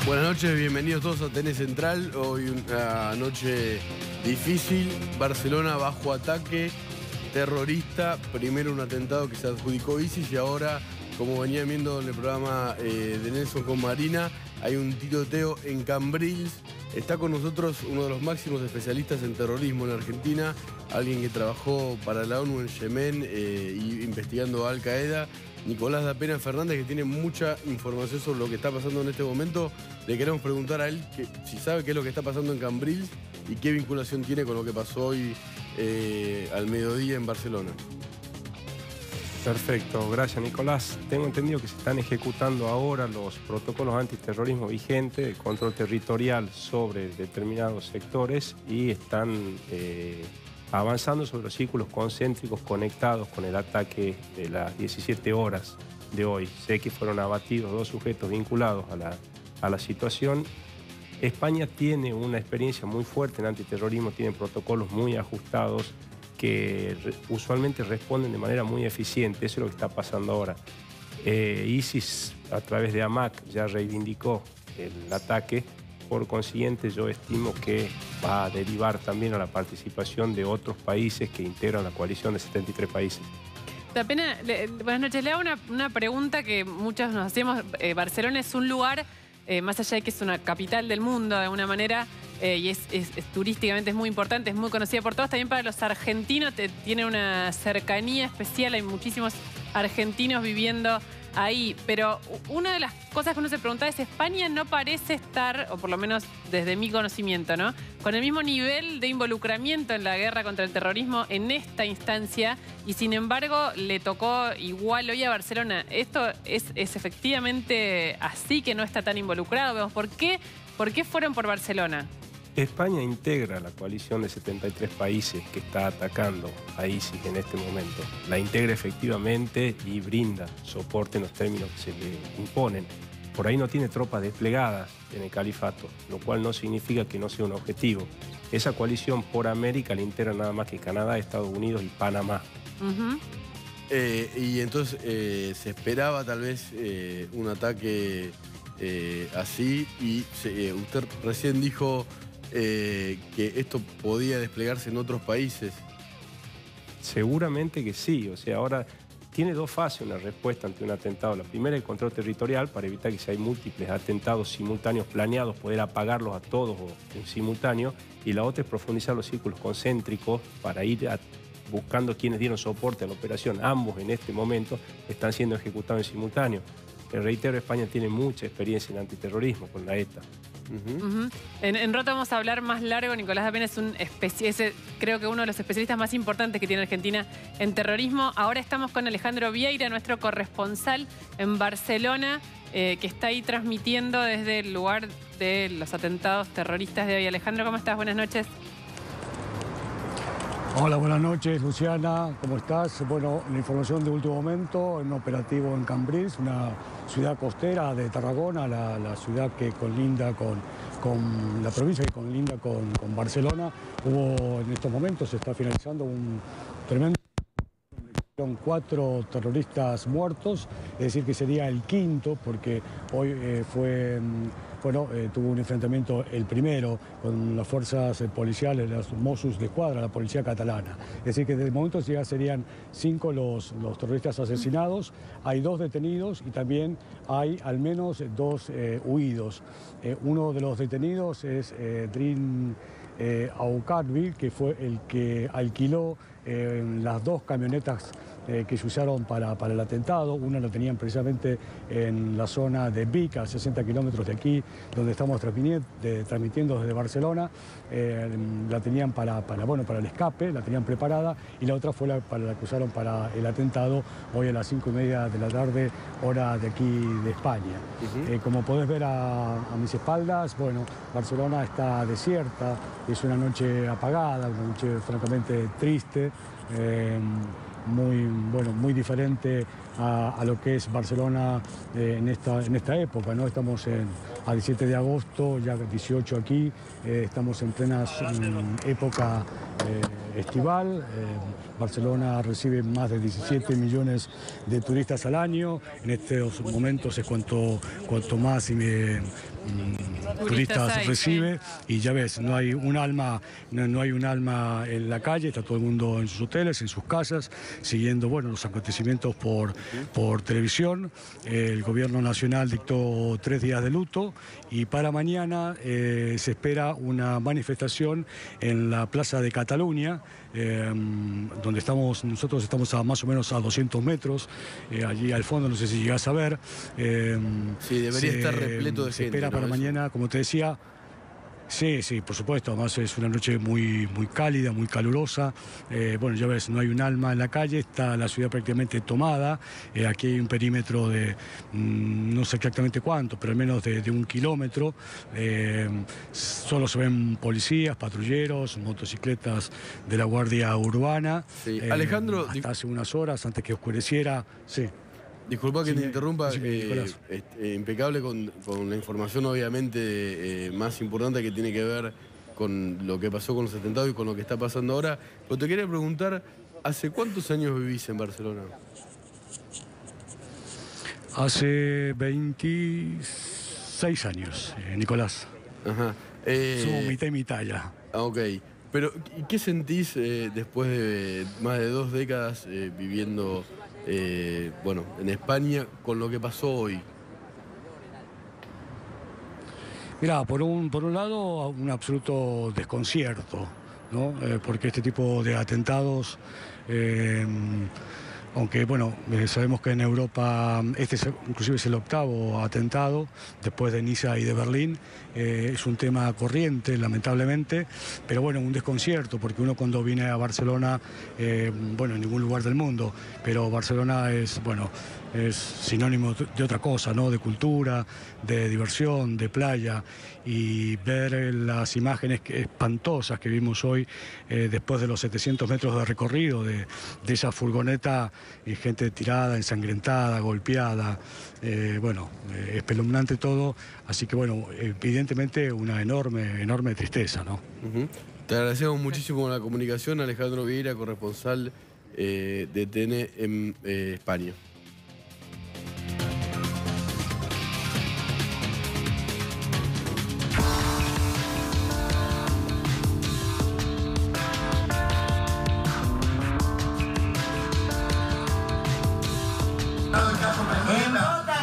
Buenas noches, bienvenidos todos a TN Central. Hoy una noche difícil. Barcelona bajo ataque terrorista. Primero un atentado que se adjudicó ISIS y ahora, como venían viendo en el programa de Nelson con Marina, hay un tiroteo en Cambrils. Está con nosotros uno de los máximos especialistas en terrorismo en Argentina, alguien que trabajó para la ONU en Yemen investigando a Al Qaeda, Nicolás Da Pena Fernández, que tiene mucha información sobre lo que está pasando en este momento. Le queremos preguntar a él si sabe qué es lo que está pasando en Cambrils y qué vinculación tiene con lo que pasó hoy al mediodía en Barcelona. Perfecto, gracias Nicolás. Tengo entendido que se están ejecutando ahora los protocolos antiterrorismo vigentes, de control territorial sobre determinados sectores y están avanzando sobre los círculos concéntricos conectados con el ataque de las 17 horas de hoy. Sé que fueron abatidos 2 sujetos vinculados a la situación. España tiene una experiencia muy fuerte en antiterrorismo, tiene protocolos muy ajustados que usualmente responden de manera muy eficiente. Eso es lo que está pasando ahora. ISIS, a través de AMAC, ya reivindicó el ataque. Por consiguiente, yo estimo que va a derivar también a la participación de otros países que integran la coalición de 73 países. Da Pena, buenas noches. Le hago una pregunta que muchos nos hacemos. Barcelona es un lugar, más allá de que es una capital del mundo de alguna manera, y es turísticamente es muy importante, es muy conocida por todos. También para los argentinos tiene una cercanía especial. Hay muchísimos argentinos viviendo ahí. Pero una de las cosas que uno se pregunta es: España no parece estar, o por lo menos desde mi conocimiento, ¿no?, con el mismo nivel de involucramiento en la guerra contra el terrorismo en esta instancia, y sin embargo le tocó igual hoy a Barcelona. ¿Esto es efectivamente así, que no está tan involucrado? ¿Por qué fueron por Barcelona? España integra la coalición de 73 países que está atacando a ISIS en este momento. La integra efectivamente y brinda soporte en los términos que se le imponen. Por ahí no tiene tropas desplegadas en el califato, lo cual no significa que no sea un objetivo. Esa coalición por América la integra nada más que Canadá, Estados Unidos y Panamá. Y entonces se esperaba tal vez un ataque así, y usted recién dijo que esto podía desplegarse en otros países. Seguramente que sí. O sea, ahora tiene 2 fases una respuesta ante un atentado. La primera es el control territorial, para evitar que si hay múltiples atentados simultáneos planeados, poder apagarlos a todos en simultáneo. Y la otra es profundizar los círculos concéntricos para ir buscando quienes dieron soporte a la operación. Ambos en este momento están siendo ejecutados en simultáneo. Reitero, España tiene mucha experiencia en antiterrorismo con la ETA. En rato vamos a hablar más largo. Nicolás Da Pena es creo que uno de los especialistas más importantes que tiene Argentina en terrorismo. Ahora estamos con Alejandro Vieira, nuestro corresponsal en Barcelona, que está ahí transmitiendo desde el lugar de los atentados terroristas de hoy. Alejandro, ¿cómo estás? Buenas noches. Hola, buenas noches, Luciana, ¿cómo estás? Bueno, la información de último momento, un operativo en Cambrils, una ciudad costera de Tarragona, la ciudad que colinda con la provincia que colinda con Barcelona. Hubo en estos momentos, se está finalizando un tremendo... Son 4 terroristas muertos, es decir que sería el 5º, porque hoy tuvo un enfrentamiento el primero con las fuerzas policiales, los Mossos d'Esquadra, la policía catalana. Es decir que de momento ya serían 5 los terroristas asesinados, hay 2 detenidos y también hay al menos 2 huidos. Uno de los detenidos es Drin Aucadvi, que fue el que alquiló las 2 camionetas que se usaron para el atentado. Una la tenían precisamente en la zona de Vic, a 60 kilómetros de aquí, donde estamos transmitiendo desde Barcelona. La tenían para el escape, la tenían preparada, y la otra fue la que usaron para el atentado hoy a las 5:30 de la tarde, hora de aquí de España. Como podés ver a mis espaldas, bueno, Barcelona está desierta, es una noche apagada, una noche francamente triste, muy diferente a lo que es Barcelona en esta época, ¿no? Estamos a 17 de agosto, ya 18 aquí, estamos en plena época estival. Barcelona recibe más de 17 millones de turistas al año. En estos momentos es cuanto más turistas recibe, y ya ves, no hay un alma en la calle, está todo el mundo en sus hoteles, en sus casas, siguiendo los acontecimientos por televisión. El gobierno nacional dictó 3 días de luto, y para mañana se espera una manifestación en la Plaza de Cataluña, donde nosotros estamos más o menos a 200 metros, allí al fondo, no sé si llegás a ver. Sí, debería estar repleto de gente. Se espera para mañana, como te decía. Sí, por supuesto, además es una noche muy cálida, muy calurosa. Ya ves, no hay un alma en la calle, está la ciudad prácticamente tomada. Aquí hay un perímetro de, no sé exactamente cuánto, pero al menos de 1 kilómetro. Solo se ven policías, patrulleros, motocicletas de la Guardia Urbana. Sí. Alejandro, hasta hace unas horas, antes que oscureciera, sí. Disculpa que te interrumpa, impecable con la información obviamente más importante que tiene que ver con lo que pasó con los atentados y con lo que está pasando ahora. Pero te quería preguntar, ¿hace cuántos años vivís en Barcelona? Hace 26 años, Nicolás. Ajá. Somos mitad y mitad ya. Ok. Pero, ¿qué sentís después de más de 2 décadas viviendo en España con lo que pasó hoy? Mirá, por un lado, un absoluto desconcierto, ¿no? Porque este tipo de atentados, aunque sabemos que en Europa inclusive es el 8º atentado después de Niza y de Berlín, es un tema corriente, lamentablemente, pero un desconcierto, porque uno cuando viene a Barcelona, en ningún lugar del mundo, pero Barcelona es sinónimo de otra cosa, ¿no? De cultura, de diversión, de playa, y ver las imágenes espantosas que vimos hoy después de los 700 metros de recorrido de esa furgoneta, y gente tirada, ensangrentada, golpeada, espeluznante todo, así que evidentemente una enorme tristeza, ¿no? Te agradecemos muchísimo la comunicación, Alejandro Vieira, corresponsal de TN en España.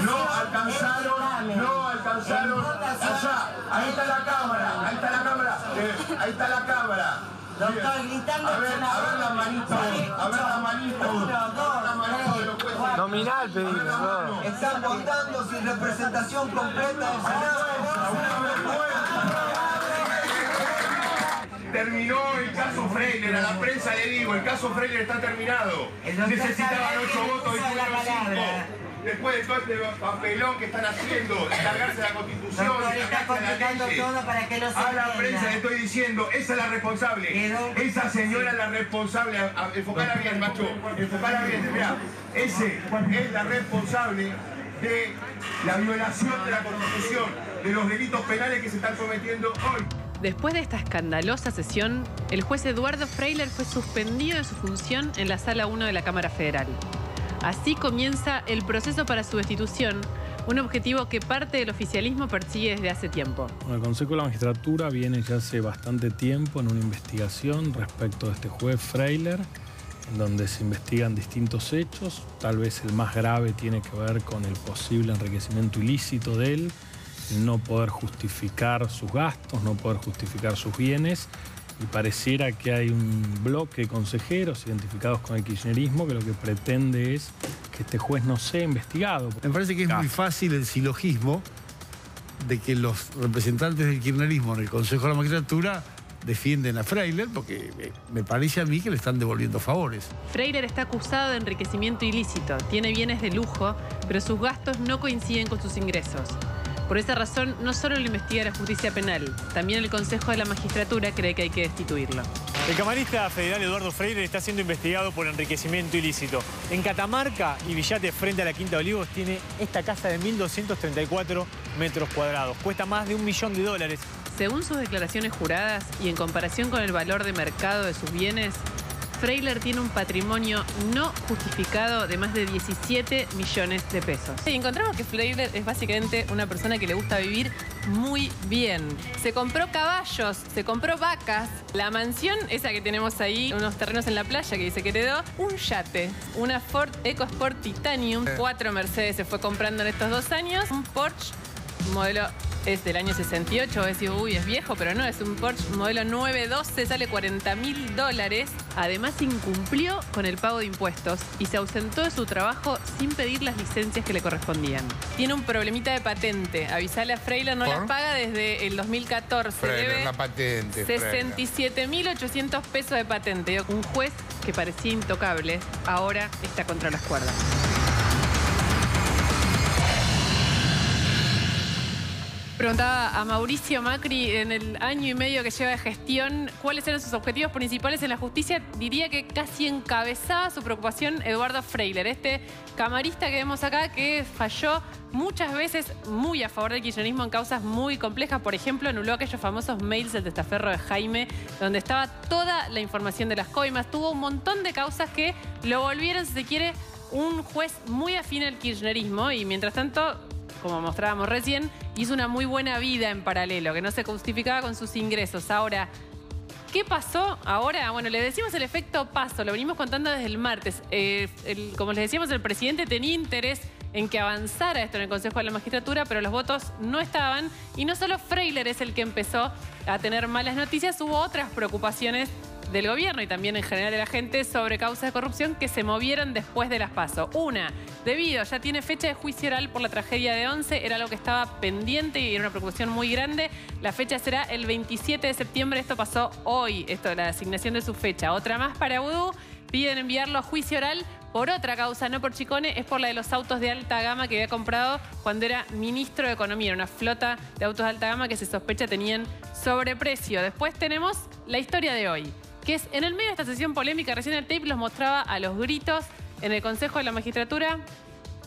No alcanzaron. Allá, ahí está la cámara. Doctor, gritando. A ver la manito. Nominal, pedimos. Están votando sin representación completa del Senado. Terminó el caso Freiler, a la prensa le digo, el caso Freiler está terminado. Necesitaban 8 votos y tuvieron 5. Después de todo este papelón que están haciendo, cargarse la Constitución, a la prensa le estoy diciendo, esa es la responsable. Esa señora es la responsable. Enfocala bien, macho. Enfocala bien. Mirá, ese es la responsable de la violación de la Constitución, de los delitos penales que se están cometiendo hoy. Después de esta escandalosa sesión, el juez Eduardo Freiler fue suspendido de su función en la Sala 1 de la Cámara Federal. Así comienza el proceso para su destitución, un objetivo que parte del oficialismo persigue desde hace tiempo. El Consejo de la Magistratura viene ya hace bastante tiempo en una investigación respecto de este juez Freiler, en donde se investigan distintos hechos. Tal vez el más grave tiene que ver con el posible enriquecimiento ilícito de él, el no poder justificar sus gastos, no poder justificar sus bienes. Y pareciera que hay un bloque de consejeros identificados con el kirchnerismo que lo que pretende es que este juez no sea investigado. Me parece que es muy fácil el silogismo de que los representantes del kirchnerismo en el Consejo de la Magistratura defienden a Freiler, porque me parece a mí que le están devolviendo favores. Freiler está acusado de enriquecimiento ilícito, tiene bienes de lujo, pero sus gastos no coinciden con sus ingresos. Por esa razón, no solo lo investiga la justicia penal, también el Consejo de la Magistratura cree que hay que destituirlo. El camarista federal Eduardo Freiler está siendo investigado por enriquecimiento ilícito. En Catamarca y Villate, frente a la Quinta de Olivos, tiene esta casa de 1.234 metros cuadrados. Cuesta más de $1 millón. Según sus declaraciones juradas y en comparación con el valor de mercado de sus bienes, Freiler tiene un patrimonio no justificado de más de 17 millones de pesos. Y encontramos que Freiler es básicamente una persona que le gusta vivir muy bien. Se compró caballos, se compró vacas, la mansión, esa que tenemos ahí, unos terrenos en la playa que dice que heredó, un yate, una Ford EcoSport Titanium, 4 Mercedes se fue comprando en estos 2 años, un Porsche modelo es del año 68, voy a decir, uy, es viejo, pero no, es un Porsche modelo 912, sale $40.000. Además, incumplió con el pago de impuestos y se ausentó de su trabajo sin pedir las licencias que le correspondían. Tiene un problemita de patente. Avisale a Freiler, no las paga desde el 2014. Freiler, debe la patente. 67.800 pesos de patente. Un juez que parecía intocable, ahora está contra las cuerdas. Preguntaba a Mauricio Macri en el año y medio que lleva de gestión cuáles eran sus objetivos principales en la justicia. Diría que casi encabezaba su preocupación Eduardo Freiler, este camarista que vemos acá que falló muchas veces muy a favor del kirchnerismo en causas muy complejas. Por ejemplo, anuló aquellos famosos mails del testaferro de Jaime, donde estaba toda la información de las coimas. Tuvo un montón de causas que lo volvieron, si se quiere, un juez muy afín al kirchnerismo y mientras tanto, como mostrábamos recién, hizo una muy buena vida en paralelo, que no se justificaba con sus ingresos. Ahora, ¿qué pasó ahora? Bueno, le decimos el efecto Paso, lo venimos contando desde el martes. Como les decíamos, el presidente tenía interés en que avanzara esto en el Consejo de la Magistratura, pero los votos no estaban. Y no solo Freiler es el que empezó a tener malas noticias, hubo otras preocupaciones del gobierno y también en general de la gente sobre causas de corrupción que se movieron después de las PASO. Una, ya tiene fecha de juicio oral por la tragedia de Once, era algo que estaba pendiente y era una preocupación muy grande. La fecha será el 27 de septiembre, esto pasó hoy, la asignación de su fecha. Otra más para Vudú, piden enviarlo a juicio oral por otra causa, no por Chicone, es por la de los autos de alta gama que había comprado cuando era ministro de Economía. Era una flota de autos de alta gama que se sospecha tenían sobreprecio. Después tenemos la historia de hoy, que es en el medio de esta sesión polémica. Recién el tape los mostraba a los gritos en el Consejo de la Magistratura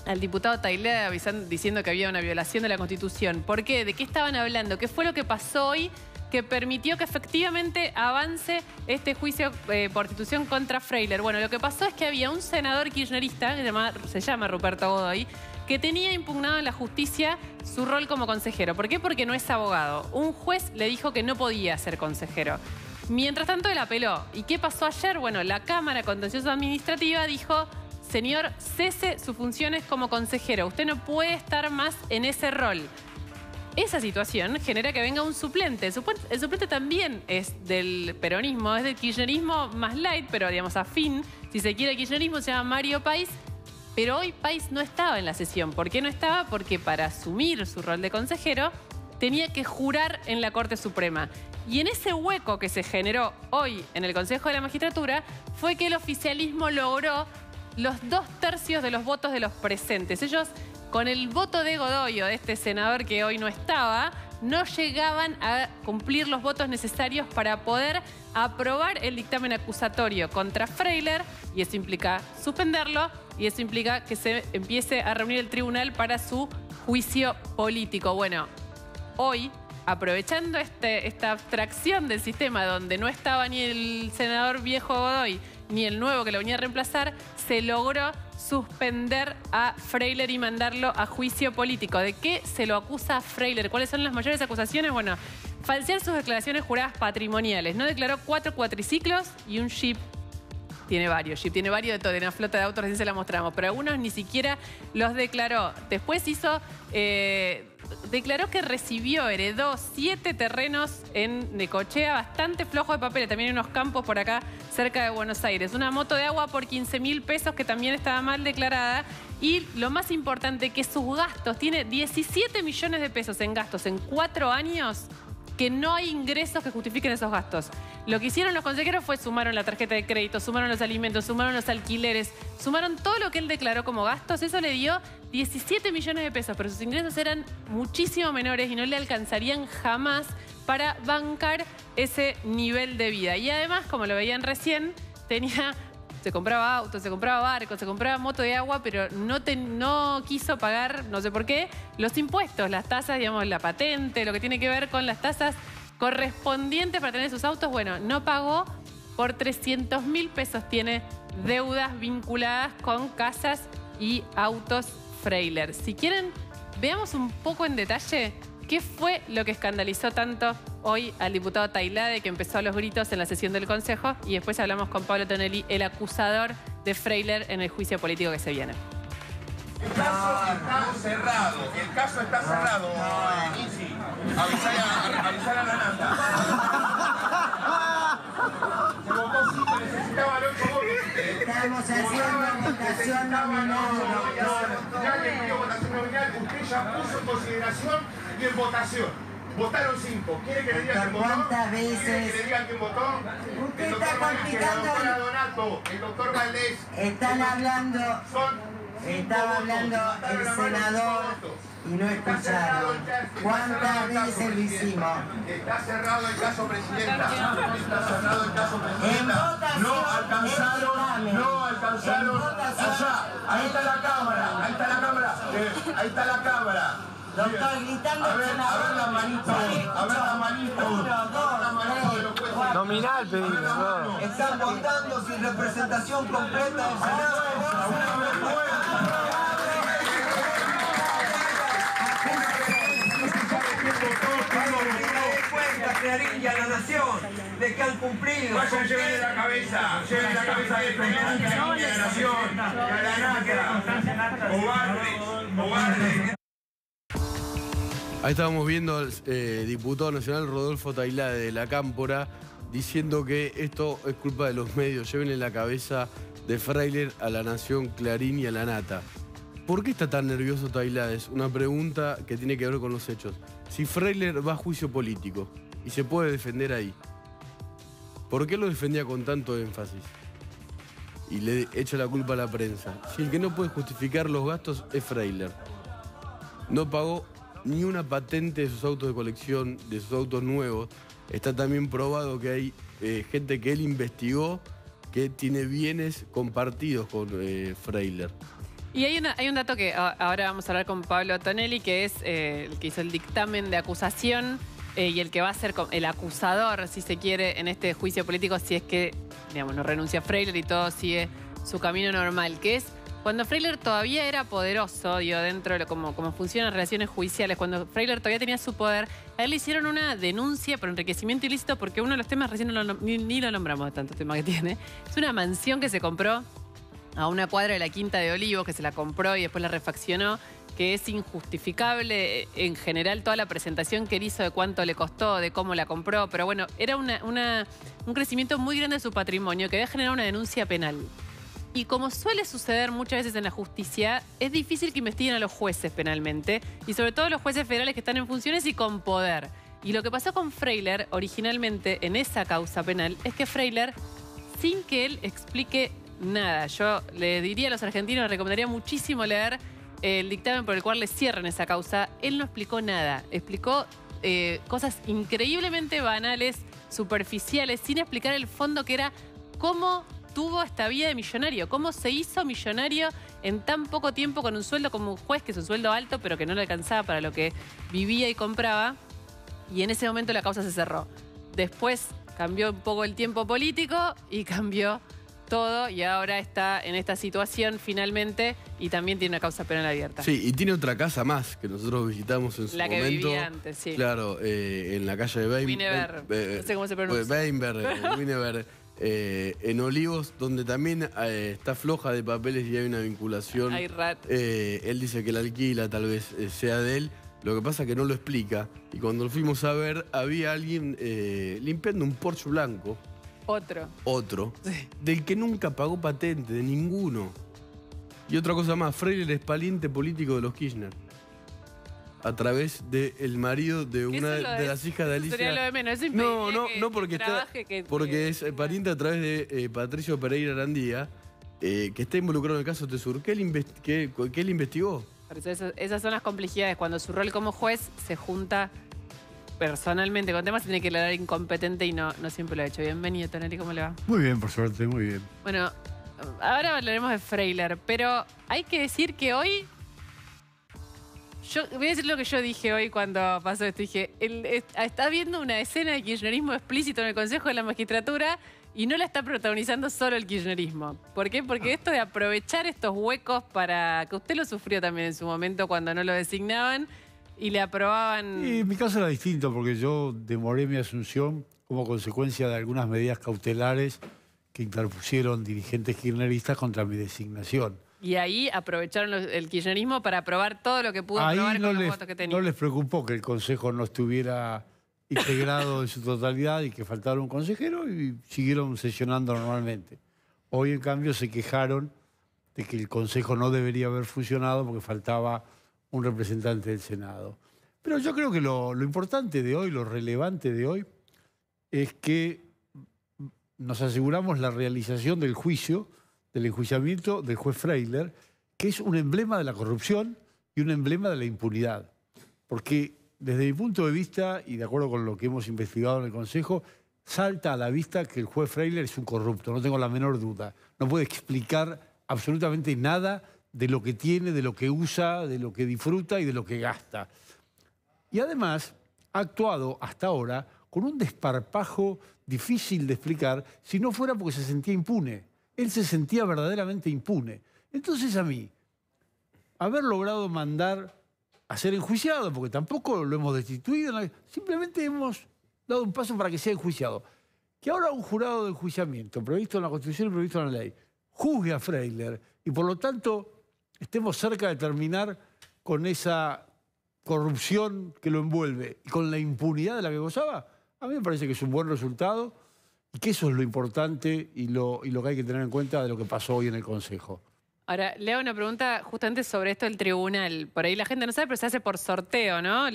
al diputado Tailea diciendo que había una violación de la Constitución. ¿Por qué? ¿De qué estaban hablando? ¿Qué fue lo que pasó hoy que permitió que efectivamente avance este juicio por destitución contra Freiler? Bueno, lo que pasó es que había un senador kirchnerista, que se llama Ruperto Godoy, que tenía impugnado en la justicia su rol como consejero. ¿Por qué? Porque no es abogado. Un juez le dijo que no podía ser consejero. Mientras tanto, él apeló. ¿Y qué pasó ayer? Bueno, la Cámara Contencioso Administrativa dijo: señor, cese sus funciones como consejero. Usted no puede estar más en ese rol. Esa situación genera que venga un suplente. El suplente también es del peronismo, es del kirchnerismo más light, pero digamos afín, si se quiere, el kirchnerismo, se llama Mario Pais. Pero hoy Pais no estaba en la sesión. ¿Por qué no estaba? Porque para asumir su rol de consejero tenía que jurar en la Corte Suprema. Y en ese hueco que se generó hoy en el Consejo de la Magistratura fue que el oficialismo logró los 2/3 de los votos de los presentes. Ellos, con el voto de Godoy, de este senador que hoy no estaba, no llegaban a cumplir los votos necesarios para poder aprobar el dictamen acusatorio contra Freiler, y eso implica suspenderlo, y eso implica que se empiece a reunir el tribunal para su juicio político. Bueno, hoy, aprovechando esta abstracción del sistema donde no estaba ni el senador viejo Godoy ni el nuevo que lo venía a reemplazar, se logró suspender a Freiler y mandarlo a juicio político. ¿De qué se lo acusa a Freiler? ¿Cuáles son las mayores acusaciones? Bueno, falsear sus declaraciones juradas patrimoniales. No declaró 4 cuatriciclos y un Jeep. Tiene varios Jeep, tiene varios de todo, tiene una flota de autos, recién se la mostramos, pero algunos ni siquiera los declaró. Después declaró que heredó 7 terrenos en Necochea, bastante flojo de papeles, también hay unos campos por acá cerca de Buenos Aires. Una moto de agua por 15.000 pesos que también estaba mal declarada. Y lo más importante, que sus gastos, tiene 17 millones de pesos en gastos en 4 años, que no hay ingresos que justifiquen esos gastos. Lo que hicieron los consejeros fue sumaron la tarjeta de crédito, sumaron los alimentos, sumaron los alquileres, sumaron todo lo que él declaró como gastos. Eso le dio 17 millones de pesos, pero sus ingresos eran muchísimo menores y no le alcanzarían jamás para bancar ese nivel de vida. Y además, como lo veían recién, se compraba autos, se compraba barcos, se compraba moto de agua, pero no quiso pagar, no sé por qué, los impuestos, las tasas, digamos, la patente, lo que tiene que ver con las tasas correspondientes para tener sus autos. Bueno, no pagó. Por 300.000 pesos tiene deudas vinculadas con casas y autos Freyler. Si quieren, veamos un poco en detalle qué fue lo que escandalizó tanto hoy al diputado Tailade, que empezó a los gritos en la sesión del Consejo, y después hablamos con Pablo Tonelli, el acusador de Freyler en el juicio político que se viene. El caso está cerrado. El caso está cerrado, Isi. Avisar a la nata. Se votó 5, necesitaban 8 votos. Estamos haciendo votación nominal. Ya le pidió votación nominal. Usted ya puso en consideración y en votación. Votaron 5. ¿Quiere que le diga quién votó? ¿Cuántas veces? ¿Quiere que le diga quién votó? Usted El está doctor complicando. el doctor Donato, el doctor Valdés. Están hablando. Estaba hablando el senador y no escucharon. ¿Cuántas veces lo hicimos? Está cerrado el caso, presidenta. Está cerrado el caso, presidenta. No alcanzaron. Allá, ahí está la cámara. Ahí está la cámara. Ahí está la cámara. Doctor, gritando a ver la manito. A ver la manito. Nominal, pedimos. Están votando sin representación completa del Senado. Clarín y a la nación de que han cumplido. Vayan, lleven la cabeza de Clarín y a la nación, y a la nata. Cobarde. Ahí estábamos viendo al diputado nacional Rodolfo Tailade de la Cámpora diciendo que esto es culpa de los medios. Llévenle la cabeza de Freyler a la nación, Clarín y a la nata. ¿Por qué está tan nervioso Tailade? Es una pregunta que tiene que ver con los hechos. Si Freyler va a juicio político y se puede defender ahí, ¿por qué lo defendía con tanto énfasis? Y le echa la culpa a la prensa. Si el que no puede justificar los gastos es Freyler. No pagó ni una patente de sus autos de colección, de sus autos nuevos. Está también probado que hay gente que él investigó que tiene bienes compartidos con Freyler. Y hay un dato que ahora vamos a hablar con Pablo Tonelli, que es el que hizo el dictamen de acusación y el que va a ser el acusador, si se quiere, en este juicio político, si es que, digamos, no renuncia a Freyler y todo sigue su camino normal, que es cuando Freyler todavía era poderoso, digo, dentro de cómo funcionan las relaciones judiciales, cuando Freyler todavía tenía su poder, a él le hicieron una denuncia por enriquecimiento ilícito, porque uno de los temas, recién ni lo nombramos de tantos temas que tiene, es una mansión que se compró a una cuadra de la Quinta de Olivos, que se la compró y después la refaccionó, que es injustificable en general toda la presentación que él hizo de cuánto le costó, de cómo la compró, pero bueno, era un crecimiento muy grande de su patrimonio que había generado una denuncia penal. Y como suele suceder muchas veces en la justicia, es difícil que investiguen a los jueces penalmente, y sobre todo los jueces federales que están en funciones y con poder. Y lo que pasó con Freyler originalmente en esa causa penal es que Freyler, sin que él explique nada, yo le diría a los argentinos, le recomendaría muchísimo leer el dictamen por el cual le cierran esa causa. Él no explicó nada, explicó cosas increíblemente banales, superficiales, sin explicar el fondo, que era cómo tuvo esta vida de millonario, cómo se hizo millonario en tan poco tiempo con un sueldo como un juez, que es un sueldo alto, pero que no le alcanzaba para lo que vivía y compraba. Y en ese momento la causa se cerró. Después cambió un poco el tiempo político y cambió todo, y ahora está en esta situación finalmente, y también tiene una causa penal abierta. Sí, y tiene otra casa más que nosotros visitamos en su momento. La que vivía antes, sí. Claro, en la calle de Wynberg, no sé cómo se pronuncia. Wynberg, en Olivos, donde también está floja de papeles y hay una vinculación. Hay él dice que la alquila, tal vez sea de él. Lo que pasa es que no lo explica. Y cuando lo fuimos a ver, había alguien limpiando un Porsche blanco. Otro. Sí. Del que nunca pagó patente, de ninguno. Y otra cosa más, Freyler es pariente político de los Kirchner. A través del marido de una de las hijas de Alicia. Sería lo de menos. Eso no, porque es pariente a través de Patricio Pereira Arandía, que está involucrado en el caso Tesur. ¿Qué él investigó? Esas son las complejidades. Cuando su rol como juez se junta personalmente con temas, tiene que declarar incompetente y no siempre lo ha hecho. Bienvenido, Tonelli, ¿cómo le va? Muy bien, por suerte, muy bien. Bueno, ahora hablaremos de Freyler, pero hay que decir que hoy Yo voy a decir lo que yo dije hoy cuando pasó esto. Dije, está viendo una escena de kirchnerismo explícito en el Consejo de la Magistratura y no la está protagonizando solo el kirchnerismo. ¿Por qué? Porque esto de aprovechar estos huecos para... que usted lo sufrió también en su momento cuando no lo designaban y le aprobaban... Y en mi caso era distinto porque yo demoré mi asunción como consecuencia de algunas medidas cautelares que interpusieron dirigentes kirchneristas contra mi designación. Y ahí aprovecharon el kirchnerismo para aprobar todo lo que pudo aprobar con los votos que tenía. No les preocupó que el Consejo no estuviera integrado en su totalidad y que faltara un consejero y siguieron sesionando normalmente. Hoy, en cambio, se quejaron de que el Consejo no debería haber funcionado porque faltaba un representante del Senado. Pero yo creo que lo importante de hoy, lo relevante de hoy, es que nos aseguramos la realización del juicio, del enjuiciamiento del juez Freiler, que es un emblema de la corrupción y un emblema de la impunidad. Porque desde mi punto de vista, y de acuerdo con lo que hemos investigado en el Consejo, salta a la vista que el juez Freiler es un corrupto, no tengo la menor duda. No puede explicar absolutamente nada de lo que tiene, de lo que usa, de lo que disfruta y de lo que gasta. Y además ha actuado hasta ahora con un desparpajo difícil de explicar si no fuera porque se sentía impune. Él se sentía verdaderamente impune. Entonces a mí, haber logrado mandar a ser enjuiciado, porque tampoco lo hemos destituido, simplemente hemos dado un paso para que sea enjuiciado. Que ahora un jurado de enjuiciamiento, previsto en la Constitución y previsto en la ley, juzgue a Freiler y por lo tanto estemos cerca de terminar con esa corrupción que lo envuelve y con la impunidad de la que gozaba, a mí me parece que es un buen resultado y que eso es lo importante y lo que hay que tener en cuenta de lo que pasó hoy en el Consejo. Ahora, le hago una pregunta justamente sobre esto del tribunal. Por ahí la gente no sabe, pero se hace por sorteo, ¿no?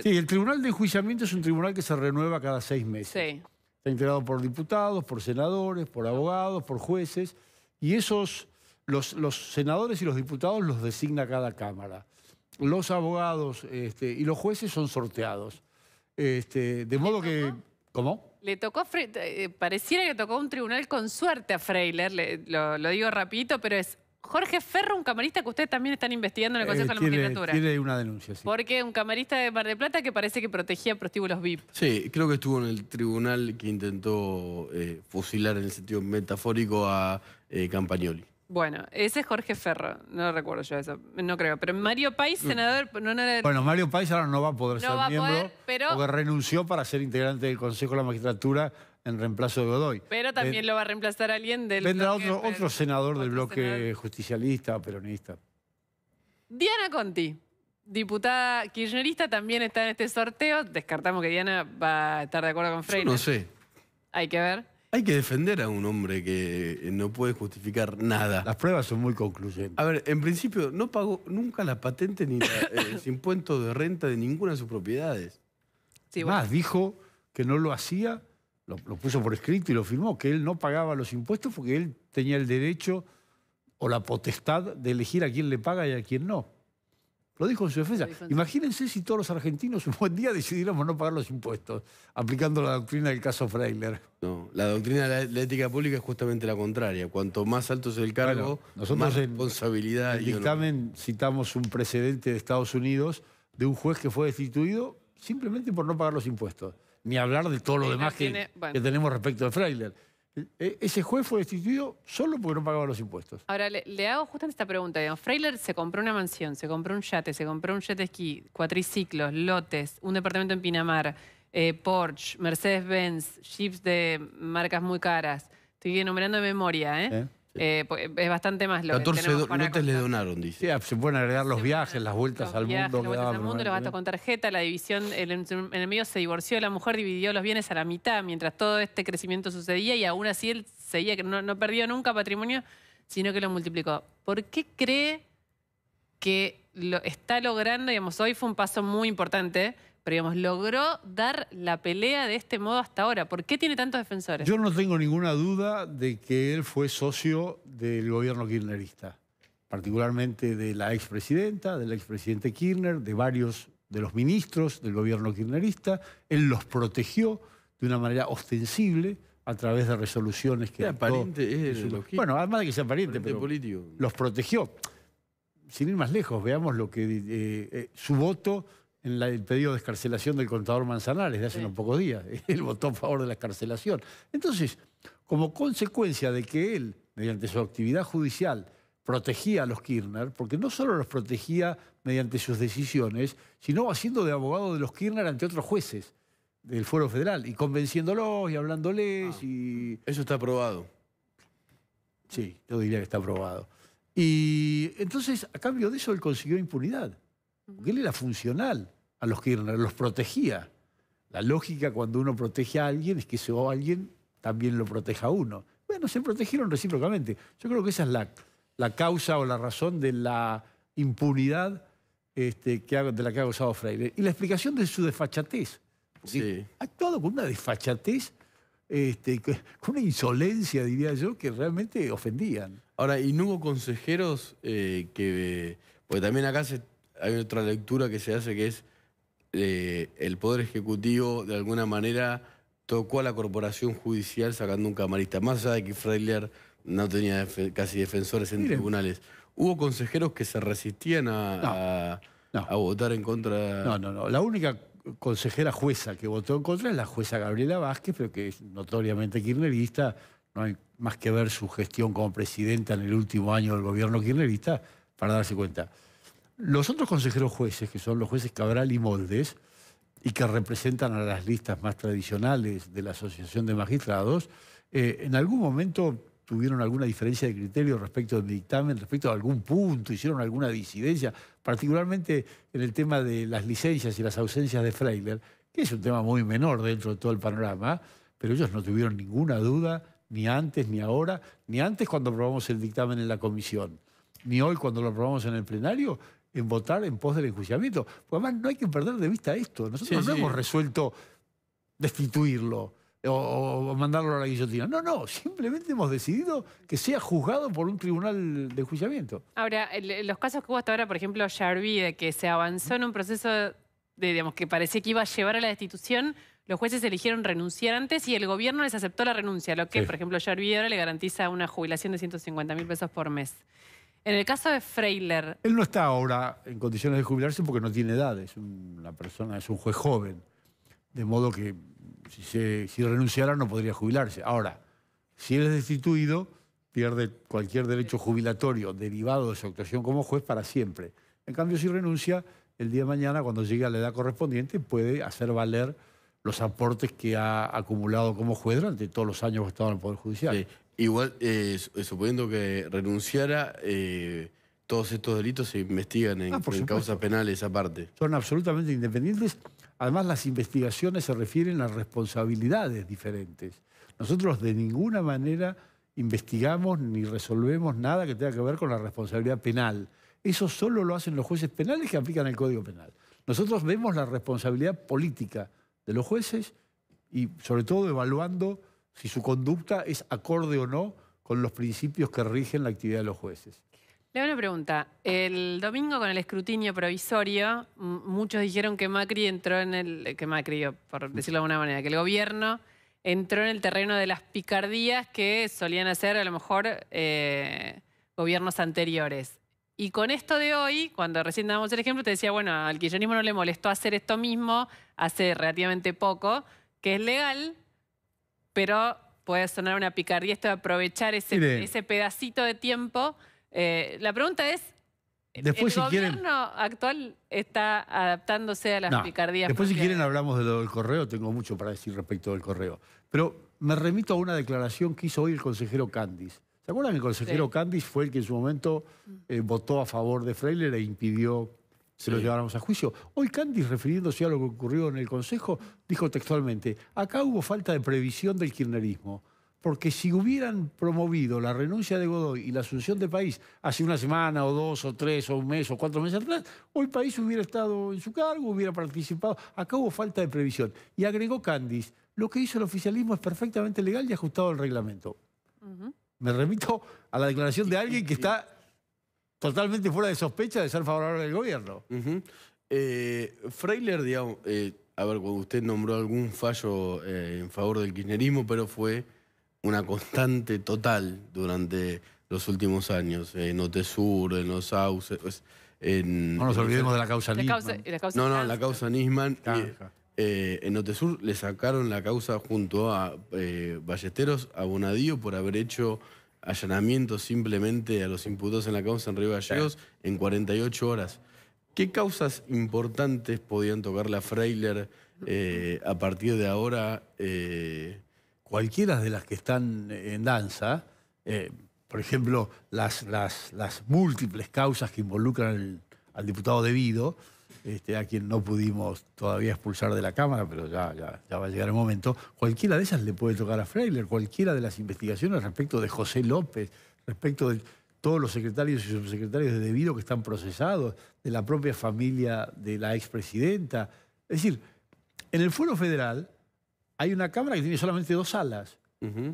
Sí, el Tribunal de Enjuiciamiento es un tribunal que se renueva cada 6 meses. Sí. Está integrado por diputados, por senadores, por abogados, por jueces. Y esos, los senadores y los diputados los designa cada Cámara. Los abogados y los jueces son sorteados. De modo que... ¿Cómo? Le tocó, pareciera que tocó un tribunal con suerte a Freiler, lo digo rapidito, pero es Jorge Ferro, un camarista que ustedes también están investigando en el Consejo de la Magistratura. Tiene una denuncia, sí. Porque un camarista de Mar del Plata que parece que protegía prostíbulos VIP. Sí, creo que estuvo en el tribunal que intentó fusilar en el sentido metafórico a Campagnoli. Bueno, ese es Jorge Ferro, no recuerdo yo eso, no creo. Pero Mario País, senador... Bueno, Mario País ahora no va a poder ser miembro pero... porque renunció para ser integrante del Consejo de la Magistratura en reemplazo de Godoy. Pero también lo va a reemplazar alguien del vendrá bloque... otro senador del bloque justicialista, peronista. Diana Conti, diputada kirchnerista, también está en este sorteo. Descartamos que Diana va a estar de acuerdo con Freiler. Yo no sé. Hay que ver. Hay que defender a un hombre que no puede justificar nada. Las pruebas son muy concluyentes. A ver, en principio, no pagó nunca la patente ni los impuestos de renta de ninguna de sus propiedades. Sí, bueno. Más, dijo que no lo hacía, lo puso por escrito y lo firmó, que él no pagaba los impuestos porque él tenía el derecho o la potestad de elegir a quién le paga y a quién no. Lo dijo en su defensa. Imagínense si todos los argentinos un buen día decidiéramos no pagar los impuestos, aplicando la doctrina del caso Freiler. No, la doctrina de la ética pública es justamente la contraria. Cuanto más alto es el cargo, más responsabilidad. En el dictamen citamos un precedente de Estados Unidos de un juez que fue destituido simplemente por no pagar los impuestos. Ni hablar de todo lo demás que tenemos respecto de Freiler. Ese juez fue destituido solo porque no pagaba los impuestos. Ahora, le hago justamente esta pregunta. Digamos, Freiler se compró una mansión, se compró un yate, se compró un jet ski, cuatriciclos, lotes, un departamento en Pinamar, Porsche, Mercedes-Benz, jeeps de marcas muy caras. Estoy enumerando de memoria, ¿eh? Es bastante más lo 14 que tenemos para lotes le donaron, dice. Sí, se pueden agregar los viajes, las vueltas al mundo. Los vueltas al mundo, los gastos con tarjeta, la división, en el medio se divorció, la mujer dividió los bienes a la mitad mientras todo este crecimiento sucedía y aún así él seguía, que no perdió nunca patrimonio, sino que lo multiplicó. ¿Por qué cree que lo está logrando? Digamos, hoy fue un paso muy importante, pero digamos, logró dar la pelea de este modo hasta ahora. ¿Por qué tiene tantos defensores? Yo no tengo ninguna duda de que él fue socio del gobierno kirchnerista, particularmente de la expresidenta, del expresidente Kirchner, de varios de los ministros del gobierno kirchnerista. Él los protegió de una manera ostensible a través de resoluciones que... Pariente es bueno, además de que sea pariente, pero político. los protegió. sin ir más lejos, veamos lo que su voto en el pedido de excarcelación del contador Manzanares de hace unos pocos días. Él votó a favor de la excarcelación. Entonces, como consecuencia de que él, mediante su actividad judicial, protegía a los Kirchner, porque no solo los protegía mediante sus decisiones, sino haciendo de abogado de los Kirchner ante otros jueces del Fuero Federal y convenciéndolos y hablándoles. Y Eso está aprobado. sí, yo diría que está aprobado. Y entonces, a cambio de eso, él consiguió impunidad. Porque él era funcional a los Kirchner, los protegía. La lógica cuando uno protege a alguien es que ese alguien también lo proteja a uno. Bueno, se protegieron recíprocamente. Yo creo que esa es la causa o la razón de la impunidad de la que ha gozado Freire. Y la explicación de su desfachatez. Sí. Ha actuado con una desfachatez, con una insolencia, diría yo, que realmente ofendían. Ahora, ¿y no hubo consejeros porque también acá hay otra lectura que se hace que es el Poder Ejecutivo de alguna manera tocó a la corporación judicial sacando un camarista, más allá de que Freiler no tenía casi defensores en tribunales. ¿Hubo consejeros que se resistían a votar en contra? No. La única consejera jueza que votó en contra es la jueza Gabriela Vázquez, pero que es notoriamente kirchnerista. No hay más que ver su gestión como presidenta en el último año del gobierno kirchnerista para darse cuenta. Los otros consejeros jueces, que son los jueces Cabral y Moldes, y que representan a las listas más tradicionales de la Asociación de Magistrados, en algún momento tuvieron alguna diferencia de criterio respecto del dictamen, respecto a algún punto, hicieron alguna disidencia, particularmente en el tema de las licencias y las ausencias de Freiler, que es un tema muy menor dentro de todo el panorama, pero ellos no tuvieron ninguna duda, ni antes, ni ahora, ni antes cuando aprobamos el dictamen en la comisión, ni hoy cuando lo aprobamos en el plenario, en votar en pos del enjuiciamiento. Porque además no hay que perder de vista esto. Nosotros no hemos resuelto destituirlo o mandarlo a la guillotina. No, simplemente hemos decidido que sea juzgado por un tribunal de enjuiciamiento. Ahora, los casos que hubo hasta ahora, por ejemplo, Yarví, de que se avanzó en un proceso que parecía que iba a llevar a la destitución, los jueces eligieron renunciar antes y el gobierno les aceptó la renuncia, lo que, por ejemplo, Yarví ahora le garantiza una jubilación de 150.000 pesos por mes. En el caso de Freiler... Él no está ahora en condiciones de jubilarse porque no tiene edad, es una persona, es un juez joven. De modo que si renunciara no podría jubilarse. Ahora, si él es destituido, pierde cualquier derecho jubilatorio derivado de su actuación como juez para siempre. En cambio, si renuncia, el día de mañana, cuando llegue a la edad correspondiente, puede hacer valer los aportes que ha acumulado como juez durante todos los años que ha estado en el Poder Judicial. Sí. Igual, suponiendo que renunciara, todos estos delitos se investigan en causas penales aparte. Son absolutamente independientes. Además, las investigaciones se refieren a responsabilidades diferentes. Nosotros de ninguna manera investigamos ni resolvemos nada que tenga que ver con la responsabilidad penal. Eso solo lo hacen los jueces penales que aplican el Código Penal. Nosotros vemos la responsabilidad política de los jueces y sobre todo evaluando si su conducta es acorde o no con los principios que rigen la actividad de los jueces. Le hago una pregunta. El domingo con el escrutinio provisorio, muchos dijeron que Macri entró en el... Que Macri, por decirlo de alguna manera, que el gobierno entró en el terreno de las picardías que solían hacer a lo mejor gobiernos anteriores. Y con esto de hoy, cuando recién dábamos el ejemplo, te decía, bueno, al kirchnerismo no le molestó hacer esto mismo hace relativamente poco, que es legal, pero puede sonar una picardía esto de aprovechar ese pedacito de tiempo. La pregunta es, después, ¿el gobierno actual está adaptándose a las picardías? Después, si quieren, hablamos de lo del correo. Tengo mucho para decir respecto del correo. Pero me remito a una declaración que hizo hoy el consejero Candis. ¿Se acuerdan que el consejero Candis fue el que en su momento votó a favor de Freiler e impidió que lo lleváramos a juicio? Hoy Candis, refiriéndose a lo que ocurrió en el Consejo, dijo textualmente: acá hubo falta de previsión del kirchnerismo, porque si hubieran promovido la renuncia de Godoy y la asunción de País hace una semana o 2 o 3 o un mes o 4 meses atrás, hoy País hubiera estado en su cargo, hubiera participado. Acá hubo falta de previsión. Y agregó Candis: lo que hizo el oficialismo es perfectamente legal y ajustado al reglamento. Me remito a la declaración de alguien que está totalmente fuera de sospecha de ser favorable al gobierno. Freiler, digamos, a ver, cuando usted nombró algún fallo en favor del kirchnerismo, pero fue una constante total durante los últimos años, en Otesur, en Los Sauces, No nos olvidemos de la causa Nisman. La causa Nisman. En Otesur le sacaron la causa junto a Ballesteros, a Bonadío, por haber hecho allanamientos simplemente a los imputados en la causa en Río Gallegos en 48 horas. ¿Qué causas importantes podían tocar la Freiler a partir de ahora? Cualquiera de las que están en danza, por ejemplo, las múltiples causas que involucran al diputado Devido, a quien no pudimos todavía expulsar de la Cámara, pero ya va a llegar el momento, cualquiera de esas le puede tocar a Freiler, cualquiera de las investigaciones respecto de José López, respecto de todos los secretarios y subsecretarios de Devido que están procesados, de la propia familia de la expresidenta. Es decir, en el Fuero Federal hay una Cámara que tiene solamente 2 salas,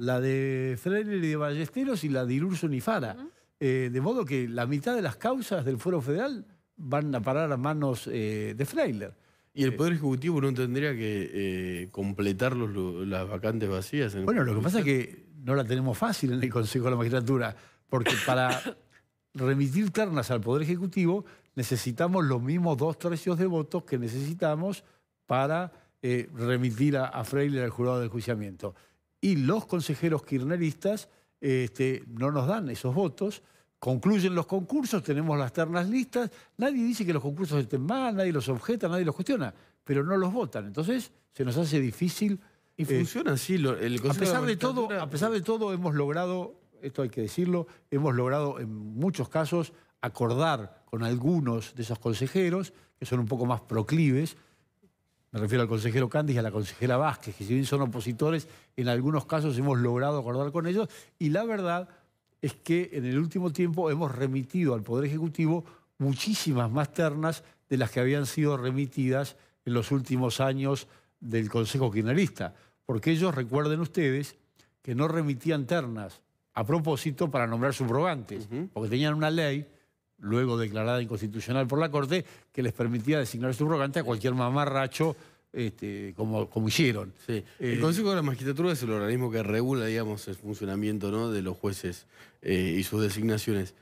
la de Freiler y de Ballesteros y la de Irurso Nifara. De modo que la mitad de las causas del Fuero Federal van a parar a manos de Freiler. ¿Y el Poder Ejecutivo no tendría que completar las vacantes vacías? Bueno, lo que pasa es que no la tenemos fácil en el Consejo de la Magistratura, porque para remitir ternas al Poder Ejecutivo necesitamos los mismos 2/3 de votos que necesitamos para remitir a Freiler al jurado de enjuiciamiento. Y los consejeros kirchneristas no nos dan esos votos. Concluyen los concursos, tenemos las ternas listas, nadie dice que los concursos estén mal, nadie los objeta, nadie los cuestiona, pero no los votan. Entonces se nos hace difícil. Y funciona así el Consejo a pesar de todo hemos logrado, esto hay que decirlo, hemos logrado en muchos casos acordar con algunos de esos consejeros, que son un poco más proclives. Me refiero al consejero Cández y a la consejera Vázquez, que si bien son opositores, en algunos casos hemos logrado acordar con ellos. Y la verdad es que en el último tiempo hemos remitido al Poder Ejecutivo muchísimas más ternas de las que habían sido remitidas en los últimos años del Consejo Kirchnerista. Porque ellos, recuerden ustedes, que no remitían ternas a propósito para nombrar subrogantes, porque tenían una ley, luego declarada inconstitucional por la Corte, que les permitía designar subrogante a cualquier mamarracho como hicieron. Sí. El Consejo de la Magistratura es el organismo que regula, digamos, el funcionamiento, ¿no?, de los jueces y sus designaciones.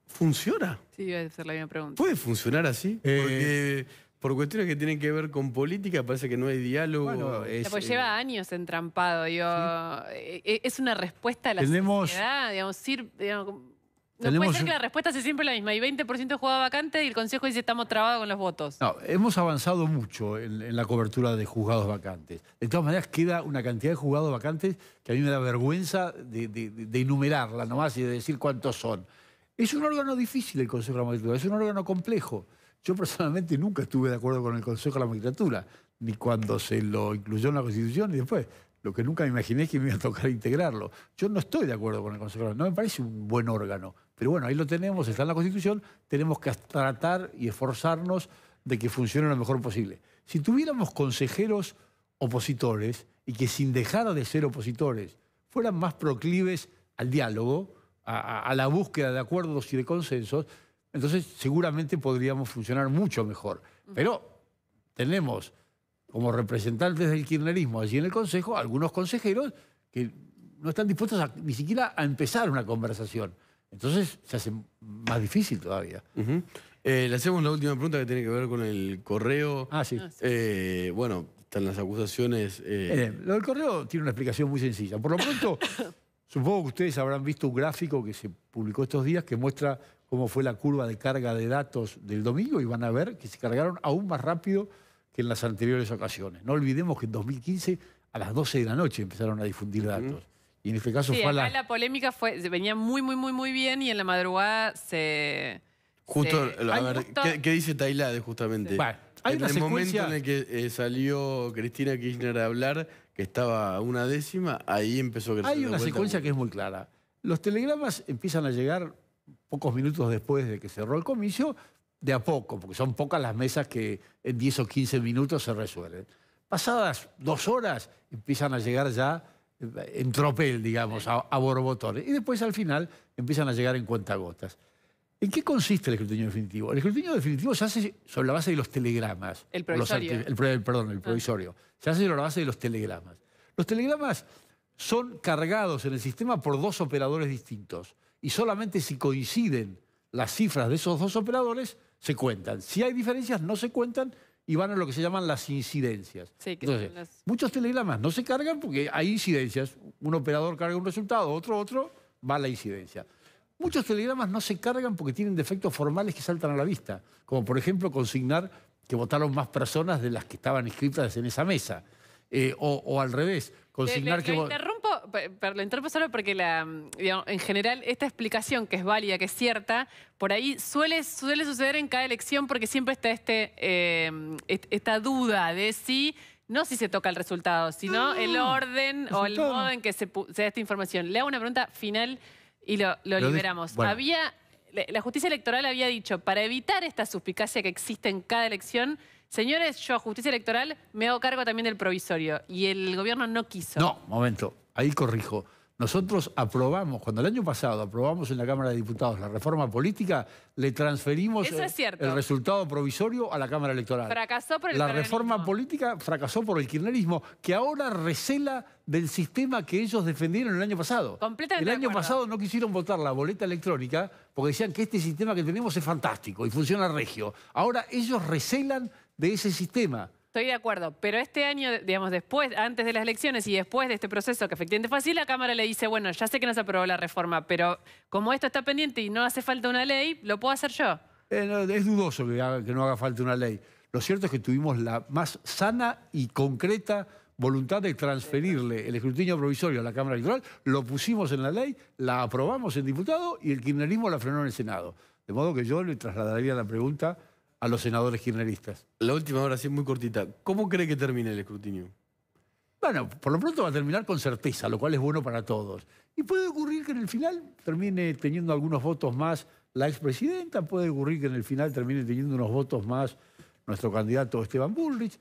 ¿Funciona? Sí, iba a ser la misma pregunta. ¿Puede funcionar así? Porque por cuestiones que tienen que ver con política parece que no hay diálogo. Bueno, pues lleva años entrampado. Digo, es una respuesta a la sociedad, digamos, no puede ser que la respuesta sea siempre la misma. Hay 20% de juzgado vacante y el Consejo dice estamos trabados con los votos. No, hemos avanzado mucho en la cobertura de juzgados vacantes. De todas maneras, queda una cantidad de juzgados vacantes que a mí me da vergüenza de enumerarla nomás y de decir cuántos son. Es un órgano difícil el Consejo de la Magistratura, es un órgano complejo. Yo personalmente nunca estuve de acuerdo con el Consejo de la Magistratura, ni cuando se lo incluyó en la Constitución, ni después. Lo que nunca me imaginé es que me iba a tocar integrarlo. Yo no estoy de acuerdo con el Consejo de la Magistratura, no me parece un buen órgano. Pero bueno, ahí lo tenemos, está en la Constitución, tenemos que tratar y esforzarnos de que funcione lo mejor posible. Si tuviéramos consejeros opositores y que sin dejar de ser opositores fueran más proclives al diálogo, a la búsqueda de acuerdos y de consensos, entonces seguramente podríamos funcionar mucho mejor. Pero tenemos como representantes del kirchnerismo allí en el Consejo algunos consejeros que no están dispuestos ni siquiera a empezar una conversación. Entonces se hace más difícil todavía. Le hacemos la última pregunta que tiene que ver con el correo. Sí. Bueno, están las acusaciones. Lo del correo tiene una explicación muy sencilla. Por lo pronto, supongo que ustedes habrán visto un gráfico que se publicó estos días que muestra cómo fue la curva de carga de datos del domingo y van a ver que se cargaron aún más rápido que en las anteriores ocasiones. No olvidemos que en 2015 a las 12 de la noche empezaron a difundir datos. Y en este caso fue la polémica venía muy bien y en la madrugada se... Justo, a ver, ¿qué dice Tailade justamente? Bueno, hay en el momento en el que salió Cristina Kirchner a hablar, que estaba a una décima, ahí empezó a crecer. Hay una secuencia que es muy clara. Los telegramas empiezan a llegar pocos minutos después de que cerró el comicio, de a poco, porque son pocas las mesas que en 10 o 15 minutos se resuelven. Pasadas 2 horas empiezan a llegar ya en tropel, digamos, a borbotones. Y después al final empiezan a llegar en cuentagotas. ¿En qué consiste el escrutinio definitivo? El escrutinio definitivo se hace sobre la base de los telegramas. El provisorio. El provisorio. Se hace sobre la base de los telegramas. Los telegramas son cargados en el sistema por 2 operadores distintos, y solamente si coinciden las cifras de esos dos operadores se cuentan. Si hay diferencias no se cuentan y van a lo que se llaman las incidencias. Sí, que entonces, son las... muchos telegramas no se cargan porque hay incidencias. Un operador carga un resultado, otro, va la incidencia. Muchos telegramas no se cargan porque tienen defectos formales que saltan a la vista, como por ejemplo consignar que votaron más personas de las que estaban inscritas en esa mesa. O al revés, consignar que... Lo interrumpo solo porque digamos, en general esta explicación que es válida, que es cierta, por ahí suele suceder en cada elección porque siempre está esta duda de si... No si se toca el resultado, sino el orden o el modo en que se da esta información. Le hago una pregunta final y lo liberamos. Bueno. La justicia electoral había dicho, para evitar esta suspicacia que existe en cada elección, señores, yo, justicia electoral, me hago cargo también del provisorio. Y el gobierno no quiso. No, momento, ahí corrijo. Nosotros aprobamos, cuando el año pasado aprobamos en la Cámara de Diputados la reforma política, le transferimos el resultado provisorio a la Cámara Electoral. Fracasó por el La reforma política fracasó por el kirchnerismo, que ahora recela del sistema que ellos defendieron el año pasado. Completamente el año pasado no quisieron votar la boleta electrónica porque decían que este sistema que tenemos es fantástico y funciona regio. Ahora ellos recelan de ese sistema. Estoy de acuerdo, pero este año, digamos, antes de las elecciones y después de este proceso que efectivamente fue así, la Cámara le dice, bueno, ya sé que no se aprobó la reforma, pero como esto está pendiente y no hace falta una ley, lo puedo hacer yo. Es dudoso que no haga falta una ley. Lo cierto es que tuvimos la más sana y concreta voluntad de transferirle el escrutinio provisorio a la Cámara Electoral, lo pusimos en la ley, la aprobamos en diputado y el kirchnerismo la frenó en el Senado. De modo que yo le trasladaría la pregunta a los senadores kirchneristas. La última hora, sí, muy cortita. ¿Cómo cree que termine el escrutinio? Bueno, por lo pronto va a terminar con certeza, lo cual es bueno para todos. Y puede ocurrir que en el final termine teniendo algunos votos más la expresidenta, puede ocurrir que en el final termine teniendo unos votos más nuestro candidato Esteban Bullrich.